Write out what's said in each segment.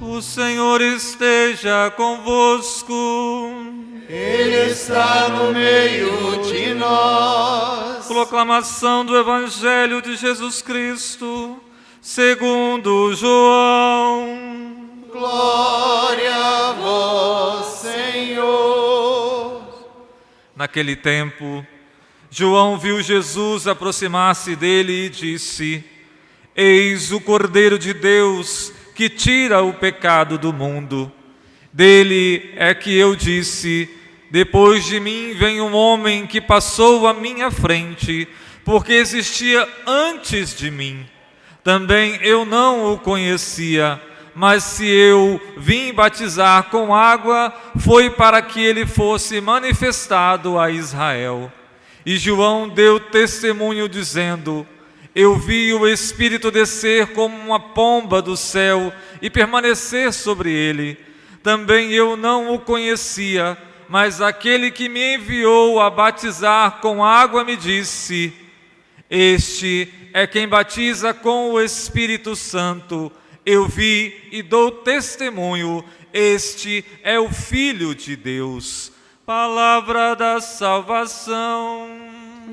O Senhor esteja convosco. Ele está no meio de nós. Proclamação do Evangelho de Jesus Cristo, segundo João. Glória a vós, Senhor. Naquele tempo, João viu Jesus aproximar-se dele e disse: Eis o Cordeiro de Deus que tira o pecado do mundo. Dele é que eu disse: depois de mim vem um homem que passou à minha frente, porque existia antes de mim. Também eu não o conhecia, mas se eu vim batizar com água, foi para que ele fosse manifestado a Israel. E João deu testemunho dizendo: eu vi o Espírito descer como uma pomba do céu e permanecer sobre ele. Também eu não o conhecia, mas aquele que me enviou a batizar com água me disse: este é quem batiza com o Espírito Santo. Eu vi e dou testemunho, este é o Filho de Deus. Palavra da salvação.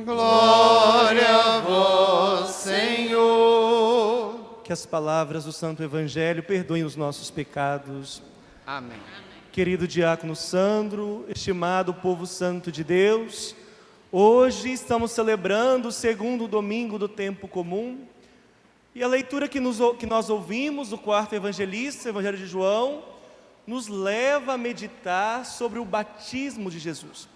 Glória a vós, Senhor. Que as palavras do Santo Evangelho perdoem os nossos pecados. Amém. Querido diácono Sandro, estimado povo santo de Deus, hoje estamos celebrando o segundo domingo do tempo comum. E a leitura que nós ouvimos do quarto evangelista, o Evangelho de João, nos leva a meditar sobre o batismo de Jesus.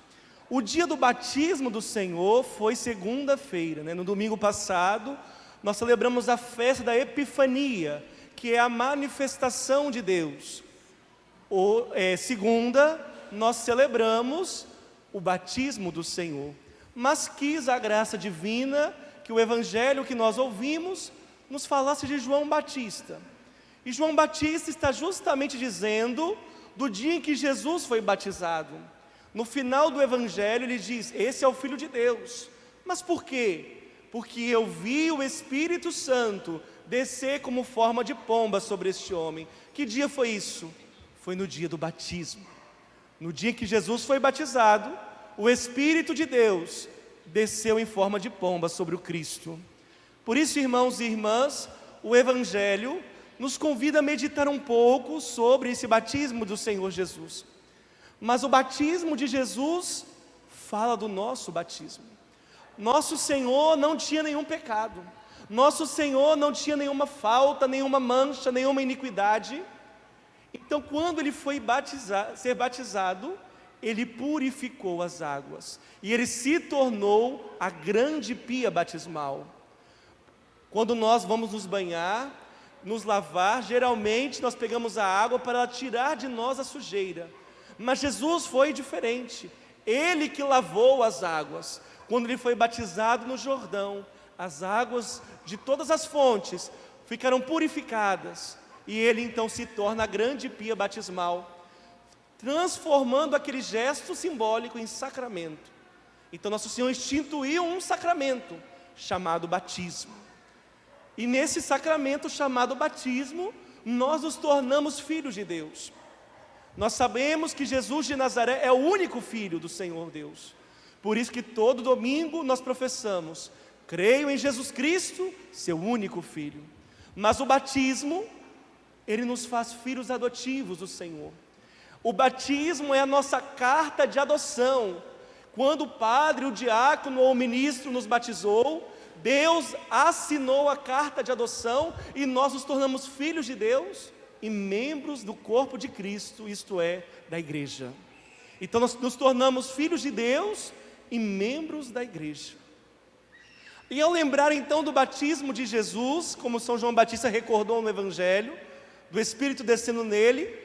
O dia do batismo do Senhor foi segunda-feira, né? No domingo passado, nós celebramos a festa da Epifania, que é a manifestação de Deus. Segunda, nós celebramos o batismo do Senhor. Mas quis a graça divina que o Evangelho que nós ouvimos nos falasse de João Batista. E João Batista está justamente dizendo do dia em que Jesus foi batizado. No final do Evangelho ele diz: esse é o Filho de Deus. Mas por quê? Porque eu vi o Espírito Santo descer como forma de pomba sobre este homem. Que dia foi isso? Foi no dia do batismo. No dia em que Jesus foi batizado, o Espírito de Deus desceu em forma de pomba sobre o Cristo. Por isso, irmãos e irmãs, o Evangelho nos convida a meditar um pouco sobre esse batismo do Senhor Jesus. Mas o batismo de Jesus fala do nosso batismo. Nosso Senhor não tinha nenhum pecado. Nosso Senhor não tinha nenhuma falta, nenhuma mancha, nenhuma iniquidade. Então, quando ele foi ser batizado, ele purificou as águas. E ele se tornou a grande pia batismal. Quando nós vamos nos banhar, nos lavar, geralmente nós pegamos a água para tirar de nós a sujeira. Mas Jesus foi diferente. Ele que lavou as águas. Quando ele foi batizado no Jordão, as águas de todas as fontes ficaram purificadas. E ele então se torna a grande pia batismal, transformando aquele gesto simbólico em sacramento. Então Nosso Senhor instituiu um sacramento chamado batismo. E nesse sacramento chamado batismo, nós nos tornamos filhos de Deus. Nós sabemos que Jesus de Nazaré é o único Filho do Senhor Deus. Por isso que todo domingo nós professamos: creio em Jesus Cristo, seu único Filho. Mas o batismo, ele nos faz filhos adotivos do Senhor. O batismo é a nossa carta de adoção. Quando o padre, o diácono ou o ministro nos batizou, Deus assinou a carta de adoção e nós nos tornamos filhos de Deus e membros do corpo de Cristo, isto é, da igreja. Então nós nos tornamos filhos de Deus e membros da igreja. E ao lembrar então do batismo de Jesus, como São João Batista recordou no Evangelho, do Espírito descendo nele,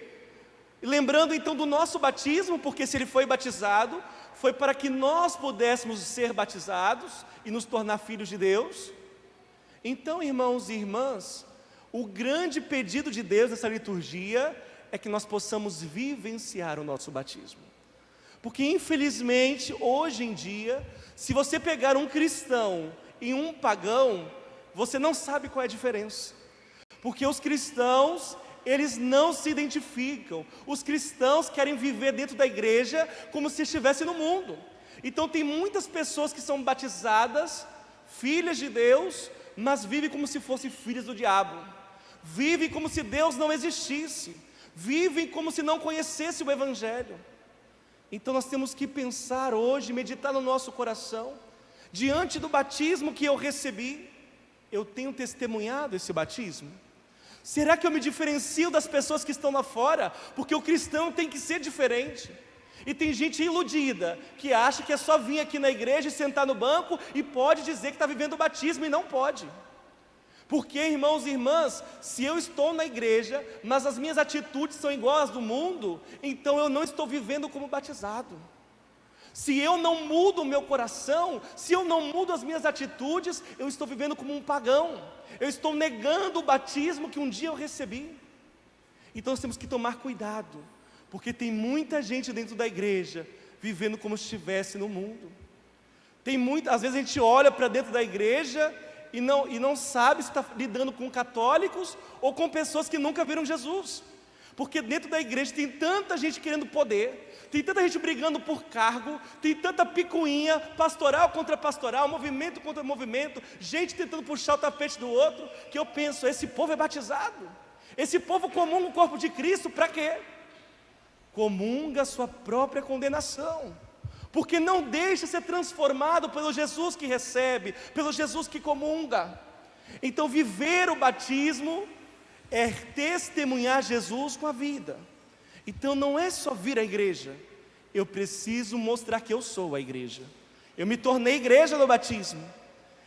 e lembrando então do nosso batismo, porque se ele foi batizado, foi para que nós pudéssemos ser batizados e nos tornar filhos de Deus. Então, irmãos e irmãs, o grande pedido de Deus nessa liturgia é que nós possamos vivenciar o nosso batismo. Porque infelizmente, hoje em dia, se você pegar um cristão e um pagão, você não sabe qual é a diferença. Porque os cristãos, eles não se identificam. Os cristãos querem viver dentro da igreja como se estivessem no mundo. Então tem muitas pessoas que são batizadas, filhas de Deus, mas vivem como se fossem filhas do diabo. Vivem como se Deus não existisse. Vivem como se não conhecessem o Evangelho. Então nós temos que pensar hoje, meditar no nosso coração, diante do batismo que eu recebi, eu tenho testemunhado esse batismo? Será que eu me diferencio das pessoas que estão lá fora? Porque o cristão tem que ser diferente. E tem gente iludida, que acha que é só vir aqui na igreja e sentar no banco e pode dizer que está vivendo o batismo, e não pode. Porque, irmãos e irmãs, se eu estou na igreja, mas as minhas atitudes são iguais às do mundo, então eu não estou vivendo como batizado. Se eu não mudo o meu coração, se eu não mudo as minhas atitudes, eu estou vivendo como um pagão. Eu estou negando o batismo que um dia eu recebi. Então nós temos que tomar cuidado, porque tem muita gente dentro da igreja vivendo como se estivesse no mundo. Às vezes a gente olha para dentro da igreja e não sabe se está lidando com católicos ou com pessoas que nunca viram Jesus. Porque dentro da igreja tem tanta gente querendo poder, tem tanta gente brigando por cargo, tem tanta picuinha, pastoral contra pastoral, movimento contra movimento, gente tentando puxar o tapete do outro, que eu penso, esse povo é batizado? Esse povo comunga o corpo de Cristo para quê? Comunga a sua própria condenação, porque não deixa ser transformado pelo Jesus que recebe, pelo Jesus que comunga. Então viver o batismo é testemunhar Jesus com a vida. Então não é só vir à igreja, eu preciso mostrar que eu sou a igreja. Eu me tornei igreja no batismo.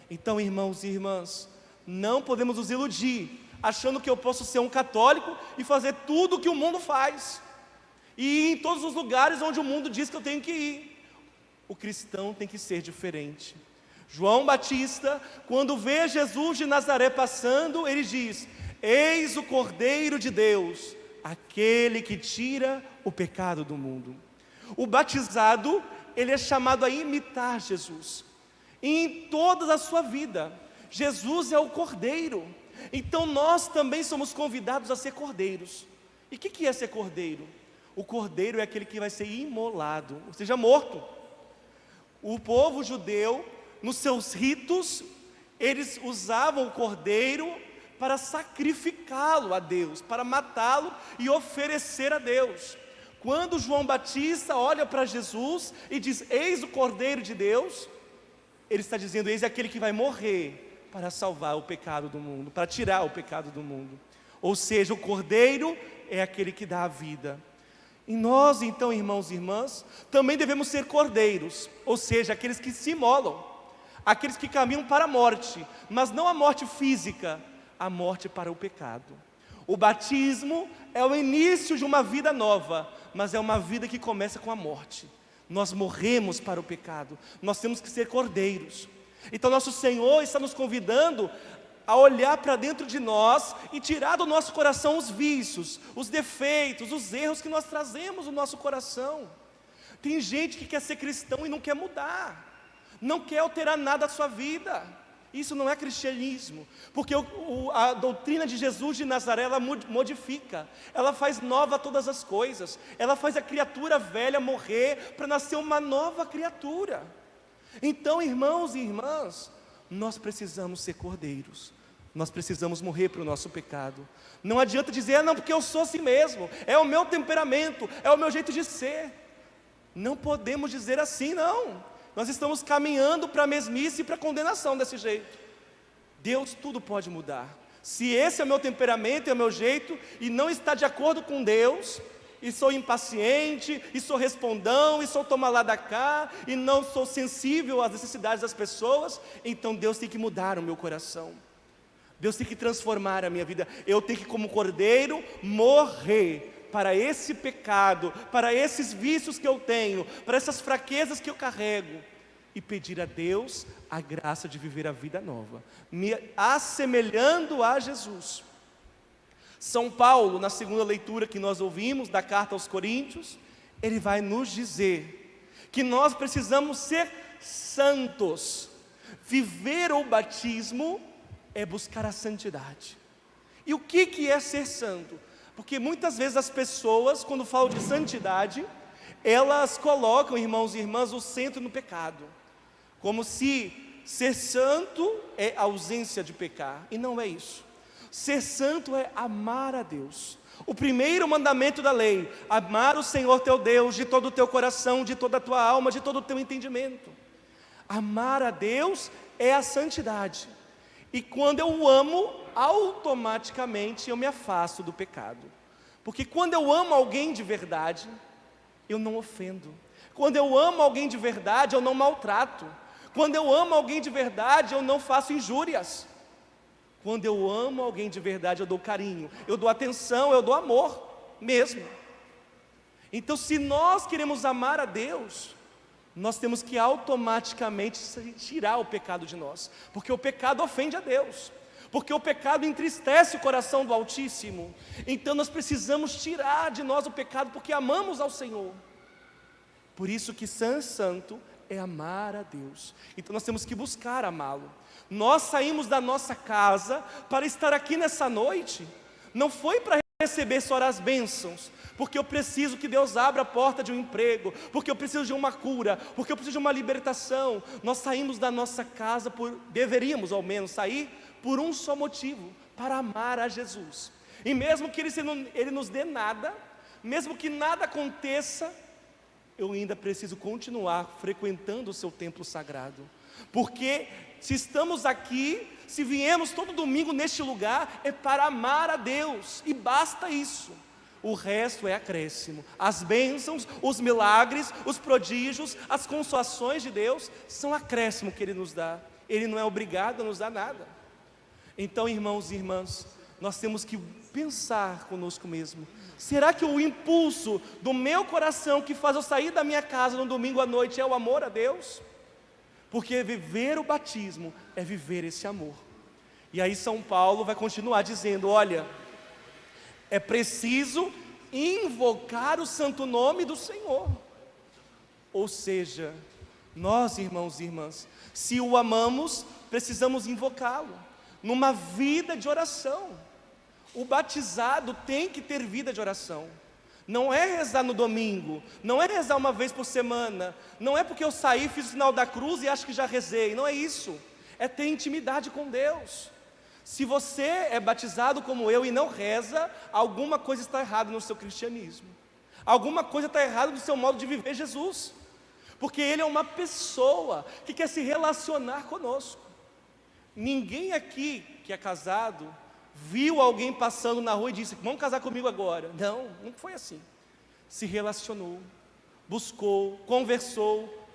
Então, irmãos e irmãs, não podemos nos iludir, achando que eu posso ser um católico e fazer tudo o que o mundo faz, e ir em todos os lugares onde o mundo diz que eu tenho que ir. O cristão tem que ser diferente. João Batista, quando vê Jesus de Nazaré passando, ele diz: eis o Cordeiro de Deus, aquele que tira o pecado do mundo. O batizado, ele é chamado a imitar Jesus, e em toda a sua vida, Jesus é o Cordeiro. Então nós também somos convidados a ser cordeiros. E o que é ser cordeiro? O cordeiro é aquele que vai ser imolado, ou seja, morto. O povo judeu, nos seus ritos, eles usavam o cordeiro para sacrificá-lo a Deus, para matá-lo e oferecer a Deus. Quando João Batista olha para Jesus e diz: eis o Cordeiro de Deus, ele está dizendo: eis aquele que vai morrer para salvar o pecado do mundo, para tirar o pecado do mundo. Ou seja, o Cordeiro é aquele que dá a vida. E nós então, irmãos e irmãs, também devemos ser cordeiros, ou seja, aqueles que se imolam, aqueles que caminham para a morte, mas não a morte física, a morte para o pecado. O batismo é o início de uma vida nova, mas é uma vida que começa com a morte. Nós morremos para o pecado, nós temos que ser cordeiros. Então nosso Senhor está nos convidando a olhar para dentro de nós e tirar do nosso coração os vícios, os defeitos, os erros que nós trazemos no nosso coração. Tem gente que quer ser cristão e não quer mudar, não quer alterar nada da sua vida. Isso não é cristianismo, porque a doutrina de Jesus de Nazaré, ela modifica, ela faz nova todas as coisas, ela faz a criatura velha morrer para nascer uma nova criatura. Então, irmãos e irmãs, nós precisamos ser cordeiros, nós precisamos morrer para o nosso pecado. Não adianta dizer: não, porque eu sou assim mesmo, é o meu temperamento, é o meu jeito de ser. Não podemos dizer assim, não. Nós estamos caminhando para a mesmice e para a condenação desse jeito. Deus tudo pode mudar. Se esse é o meu temperamento, é o meu jeito, e não está de acordo com Deus, e sou impaciente, e sou respondão, e sou toma lá da cá, e não sou sensível às necessidades das pessoas, então Deus tem que mudar o meu coração. Deus tem que transformar a minha vida. Eu tenho que, como cordeiro, morrer para esse pecado, para esses vícios que eu tenho, para essas fraquezas que eu carrego, e pedir a Deus a graça de viver a vida nova, me assemelhando a Jesus. São Paulo, na segunda leitura que nós ouvimos da carta aos Coríntios, ele vai nos dizer que nós precisamos ser santos. Viver o batismo é buscar a santidade. E o que é ser santo? Porque muitas vezes as pessoas, quando falam de santidade, elas colocam, irmãos e irmãs, o centro no pecado, como se ser santo é ausência de pecar, e não é isso. Ser santo é amar a Deus. O primeiro mandamento da lei: amar o Senhor teu Deus de todo o teu coração, de toda a tua alma, de todo o teu entendimento. Amar a Deus é a santidade. E quando eu o amo, automaticamente eu me afasto do pecado. Porque quando eu amo alguém de verdade, eu não ofendo. Quando eu amo alguém de verdade, eu não maltrato. Quando eu amo alguém de verdade, eu não faço injúrias. Quando eu amo alguém de verdade, eu dou carinho, eu dou atenção, eu dou amor mesmo. Então, se nós queremos amar a Deus, nós temos que automaticamente tirar o pecado de nós, porque o pecado ofende a Deus, porque o pecado entristece o coração do Altíssimo. Então nós precisamos tirar de nós o pecado, porque amamos ao Senhor. Por isso que ser santo é amar a Deus. Então nós temos que buscar amá-lo. Nós saímos da nossa casa para estar aqui nessa noite, não foi para receber só as bênçãos, porque eu preciso que Deus abra a porta de um emprego, porque eu preciso de uma cura, porque eu preciso de uma libertação. Nós saímos da nossa casa, deveríamos ao menos sair por um só motivo: para amar a Jesus. E mesmo que Ele nos dê nada, mesmo que nada aconteça, eu ainda preciso continuar frequentando o seu templo sagrado, porque se estamos aqui, se viemos todo domingo neste lugar, é para amar a Deus, e basta isso. O resto é acréscimo. As bênçãos, os milagres, os prodígios, as consolações de Deus são acréscimo que Ele nos dá. Ele não é obrigado a nos dar nada. Então, irmãos e irmãs, nós temos que pensar conosco mesmo: será que o impulso do meu coração que faz eu sair da minha casa no domingo à noite é o amor a Deus? Porque viver o batismo é viver esse amor. E aí São Paulo vai continuar dizendo: olha, é preciso invocar o santo nome do Senhor. Ou seja, nós, irmãos e irmãs, se o amamos, precisamos invocá-lo numa vida de oração. O batizado tem que ter vida de oração. Não é rezar no domingo, não é rezar uma vez por semana, não é porque eu saí, fiz o sinal da cruz e acho que já rezei. Não é isso. É ter intimidade com Deus. Se você é batizado como eu e não reza, alguma coisa está errada no seu cristianismo. Alguma coisa está errada no seu modo de viver Jesus. Porque Ele é uma pessoa que quer se relacionar conosco. Ninguém aqui que é casado viu alguém passando na rua e disse: vamos casar comigo agora. Não, não foi assim. Se relacionou, buscou, conversou,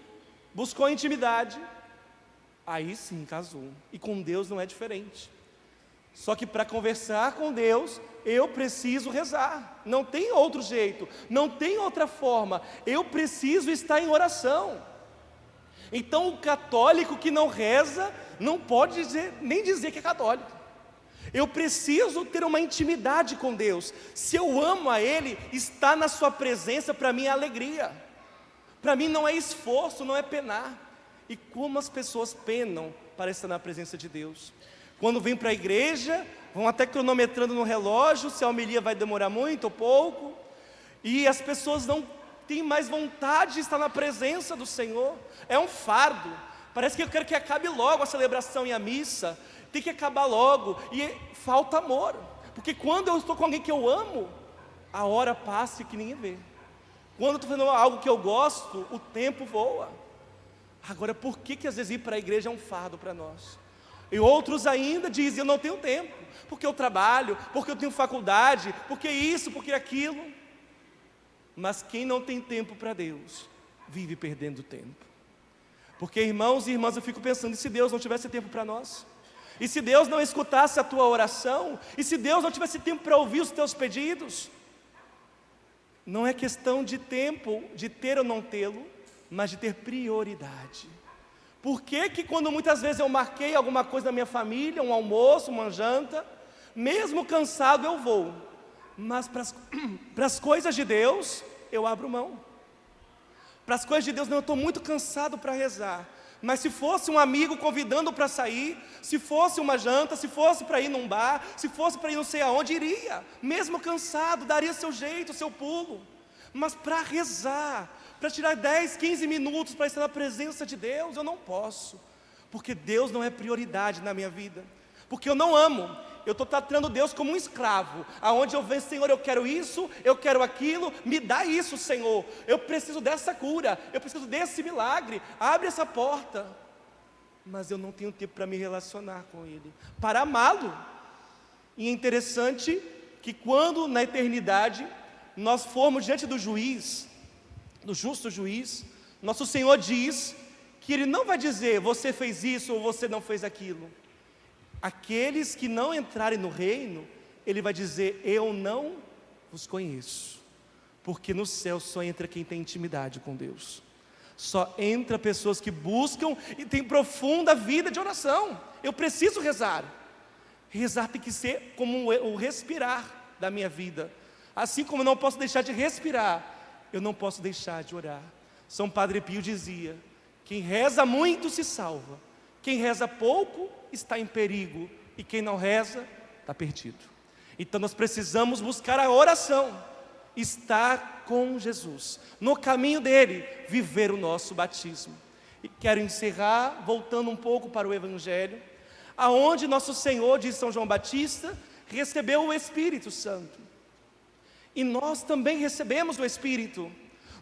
buscou intimidade, aí sim casou. E com Deus não é diferente. Só que para conversar com Deus, eu preciso rezar. Não tem outro jeito, não tem outra forma. Eu preciso estar em oração. Então o católico que não reza não pode nem dizer que é católico. Eu preciso ter uma intimidade com Deus. Se eu amo a Ele, estar na sua presença para mim é alegria. Para mim não é esforço, não é penar. E como as pessoas penam para estar na presença de Deus. Quando vêm para a igreja, vão até cronometrando no relógio se a homilia vai demorar muito ou pouco. E as pessoas não têm mais vontade de estar na presença do Senhor. É um fardo. Parece que eu quero que acabe logo a celebração e a missa. Tem que acabar logo. E falta amor. Porque quando eu estou com alguém que eu amo, a hora passa e que ninguém vê. Quando eu estou fazendo algo que eu gosto, o tempo voa. Agora, por que às vezes ir para a igreja é um fardo para nós? E outros ainda dizem: eu não tenho tempo, porque eu trabalho, porque eu tenho faculdade, porque isso, porque aquilo. Mas quem não tem tempo para Deus, vive perdendo tempo. Porque, irmãos e irmãs, eu fico pensando: e se Deus não tivesse tempo para nós? E se Deus não escutasse a tua oração? E se Deus não tivesse tempo para ouvir os teus pedidos? Não é questão de tempo, de ter ou não tê-lo, mas de ter prioridade. Por que que quando muitas vezes eu marquei alguma coisa na minha família, um almoço, uma janta, mesmo cansado eu vou, mas para as coisas de Deus eu abro mão. Para as coisas de Deus, não, eu estou muito cansado para rezar, Mas se fosse um amigo convidando para sair, se fosse uma janta, se fosse para ir num bar, se fosse para ir não sei aonde, iria. Mesmo cansado, daria seu jeito, seu pulo. Mas para rezar, para tirar 10, 15 minutos para estar na presença de Deus, eu não posso. Porque Deus não é prioridade na minha vida. Porque eu não amo. Eu estou tratando Deus como um escravo, aonde eu vejo, Senhor, eu quero isso, eu quero aquilo, me dá isso, Senhor, eu preciso dessa cura, eu preciso desse milagre, abre essa porta, mas eu não tenho tempo para me relacionar com Ele, para amá-lo. E é interessante que quando na eternidade nós formos diante do juiz, do justo juiz, nosso Senhor diz que Ele não vai dizer, você fez isso ou você não fez aquilo. Aqueles que não entrarem no reino, Ele vai dizer, eu não os conheço, porque no céu só entra quem tem intimidade com Deus, só entra pessoas que buscam e têm profunda vida de oração. Eu preciso rezar, rezar tem que ser como o respirar da minha vida, assim como eu não posso deixar de respirar, eu não posso deixar de orar. São Padre Pio dizia, quem reza muito se salva, quem reza pouco está em perigo, e quem não reza, está perdido. Então nós precisamos buscar a oração, estar com Jesus, no caminho dele, viver o nosso batismo. E quero encerrar, voltando um pouco para o Evangelho, aonde nosso Senhor, diz São João Batista, recebeu o Espírito Santo. E nós também recebemos o Espírito.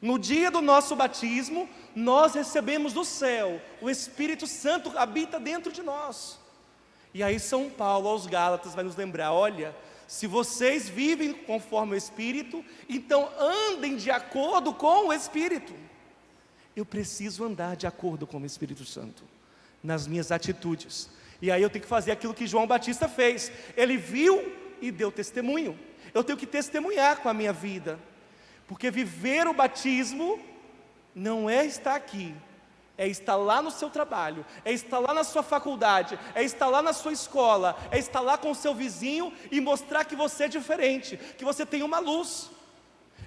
No dia do nosso batismo, nós recebemos do céu, o Espírito Santo habita dentro de nós. E aí São Paulo aos Gálatas vai nos lembrar, olha, se vocês vivem conforme o Espírito, então andem de acordo com o Espírito. Eu preciso andar de acordo com o Espírito Santo, nas minhas atitudes. E aí eu tenho que fazer aquilo que João Batista fez, ele viu e deu testemunho. Eu tenho que testemunhar com a minha vida, porque viver o batismo não é estar aqui, é estar lá no seu trabalho, é estar lá na sua faculdade, é estar lá na sua escola, é estar lá com o seu vizinho e mostrar que você é diferente, que você tem uma luz,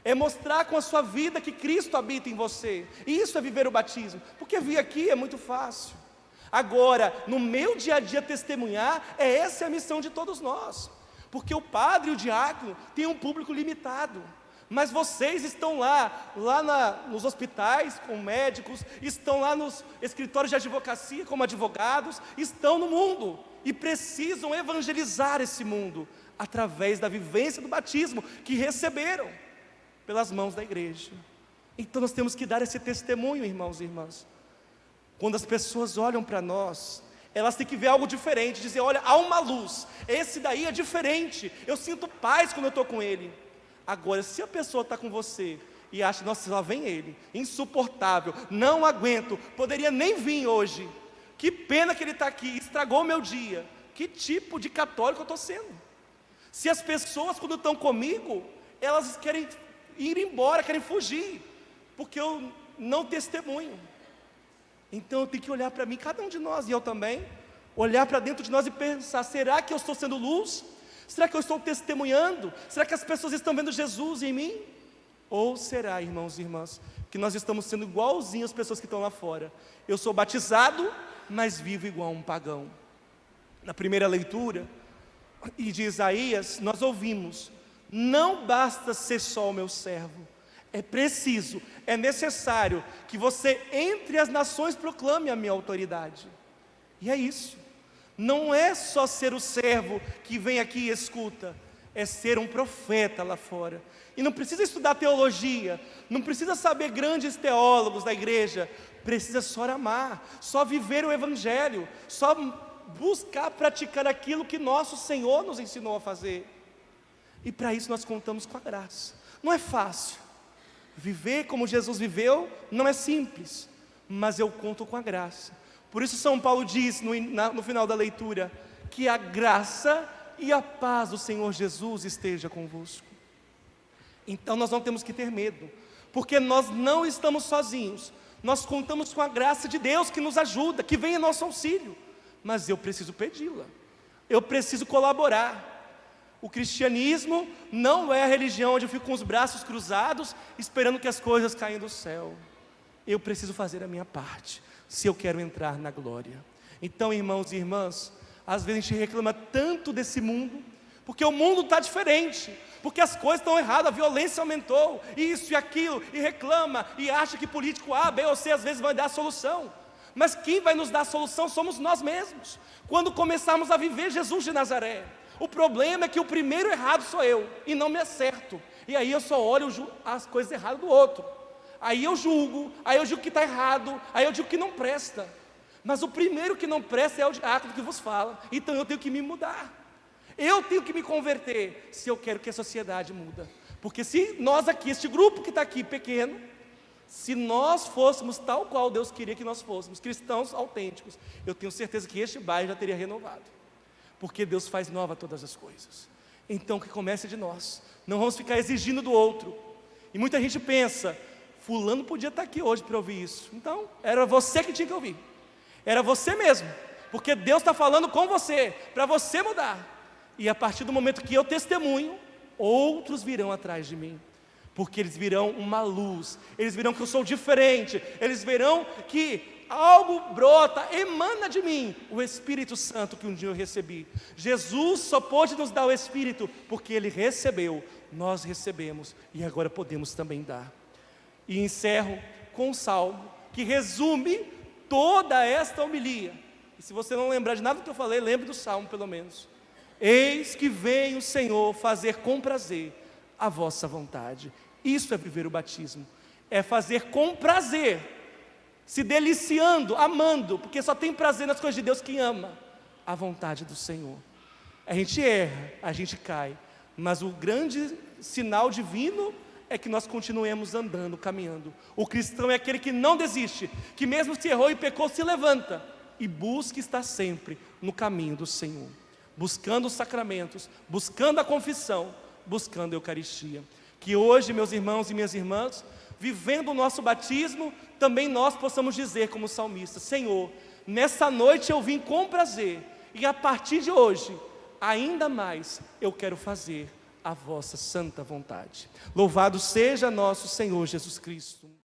é mostrar com a sua vida que Cristo habita em você. E isso é viver o batismo, porque vir aqui é muito fácil. Agora, no meu dia a dia testemunhar, essa é a missão de todos nós, porque o padre e o diácono têm um público limitado. Mas vocês estão nos hospitais com médicos, estão lá nos escritórios de advocacia como advogados, estão no mundo e precisam evangelizar esse mundo através da vivência do batismo que receberam pelas mãos da igreja. Então nós temos que dar esse testemunho, irmãos e irmãs. Quando as pessoas olham para nós, elas têm que ver algo diferente, dizer, olha, há uma luz, esse daí é diferente, eu sinto paz quando eu estou com ele. Agora, se a pessoa está com você e acha, nossa, lá vem ele, insuportável, não aguento, poderia nem vir hoje, que pena que ele está aqui, estragou o meu dia. Que tipo de católico eu estou sendo? Se as pessoas, quando estão comigo, elas querem ir embora, querem fugir, porque eu não testemunho. Então eu tenho que olhar para mim, cada um de nós, e eu também, olhar para dentro de nós e pensar, será que eu estou sendo luz? Será que eu estou testemunhando? Será que as pessoas estão vendo Jesus em mim? Ou será, irmãos e irmãs, que nós estamos sendo igualzinhos às pessoas que estão lá fora? Eu sou batizado, mas vivo igual um pagão. Na primeira leitura de Isaías, nós ouvimos, não basta ser só o meu servo, é preciso, é necessário que você entre as nações proclame a minha autoridade. E é isso. Não é só ser o servo que vem aqui e escuta, é ser um profeta lá fora. E não precisa estudar teologia, não precisa saber grandes teólogos da igreja, precisa só amar, só viver o Evangelho, só buscar praticar aquilo que nosso Senhor nos ensinou a fazer. E para isso nós contamos com a graça. Não é fácil, viver como Jesus viveu não é simples, mas eu conto com a graça. Por isso São Paulo diz no final da leitura, que a graça e a paz do Senhor Jesus esteja convosco. Então nós não temos que ter medo, porque nós não estamos sozinhos, nós contamos com a graça de Deus que nos ajuda, que vem em nosso auxílio, mas eu preciso pedi-la, eu preciso colaborar. O cristianismo não é a religião onde eu fico com os braços cruzados, esperando que as coisas caem do céu. Eu preciso fazer a minha parte. se eu quero entrar na glória. Então, irmãos e irmãs, às vezes a gente reclama tanto desse mundo, porque o mundo está diferente, porque as coisas estão erradas, a violência aumentou, isso e aquilo, e reclama, e acha que político A, B ou C às vezes vai dar a solução. Mas quem vai nos dar a solução somos nós mesmos, quando começarmos a viver Jesus de Nazaré. O problema é que o primeiro errado sou eu, e não me acerto, e aí eu só olho as coisas erradas do outro, aí eu julgo, aí eu digo que está errado, aí eu digo que não presta. Mas o primeiro que não presta é o diácono que vos fala, então eu tenho que me mudar. Eu tenho que me converter, se eu quero que a sociedade muda. Porque se nós aqui, este grupo que está aqui pequeno, se nós fôssemos tal qual Deus queria que nós fôssemos, cristãos autênticos, eu tenho certeza que este bairro já teria renovado. Porque Deus faz nova todas as coisas. Então que comece de nós, não vamos ficar exigindo do outro. E muita gente pensa, fulano podia estar aqui hoje para ouvir isso. Então, era você que tinha que ouvir. Era você mesmo, porque Deus está falando com você, para você mudar. E a partir do momento que eu testemunho, outros virão atrás de mim, porque eles virão uma luz, eles virão que eu sou diferente, eles verão que algo brota, emana de mim, o Espírito Santo que um dia eu recebi. Jesus só pôde nos dar o Espírito, porque Ele recebeu, nós recebemos, e agora podemos também dar. E encerro com um salmo, que resume toda esta homilia. E se você não lembrar de nada do que eu falei, lembre do salmo pelo menos. Eis que vem o Senhor fazer com prazer a vossa vontade. Isso é viver o batismo, é fazer com prazer, se deliciando, amando, porque só tem prazer nas coisas de Deus quem ama a vontade do Senhor. A gente erra, a gente cai, mas o grande sinal divino é que nós continuemos andando, caminhando. O cristão é aquele que não desiste, que mesmo se errou e pecou, se levanta e busca estar sempre no caminho do Senhor, buscando os sacramentos, buscando a confissão, buscando a Eucaristia. Que hoje, meus irmãos e minhas irmãs, vivendo o nosso batismo, também nós possamos dizer como salmista: Senhor, nessa noite eu vim com prazer, e a partir de hoje, ainda mais eu quero fazer a vossa santa vontade. Louvado seja nosso Senhor Jesus Cristo.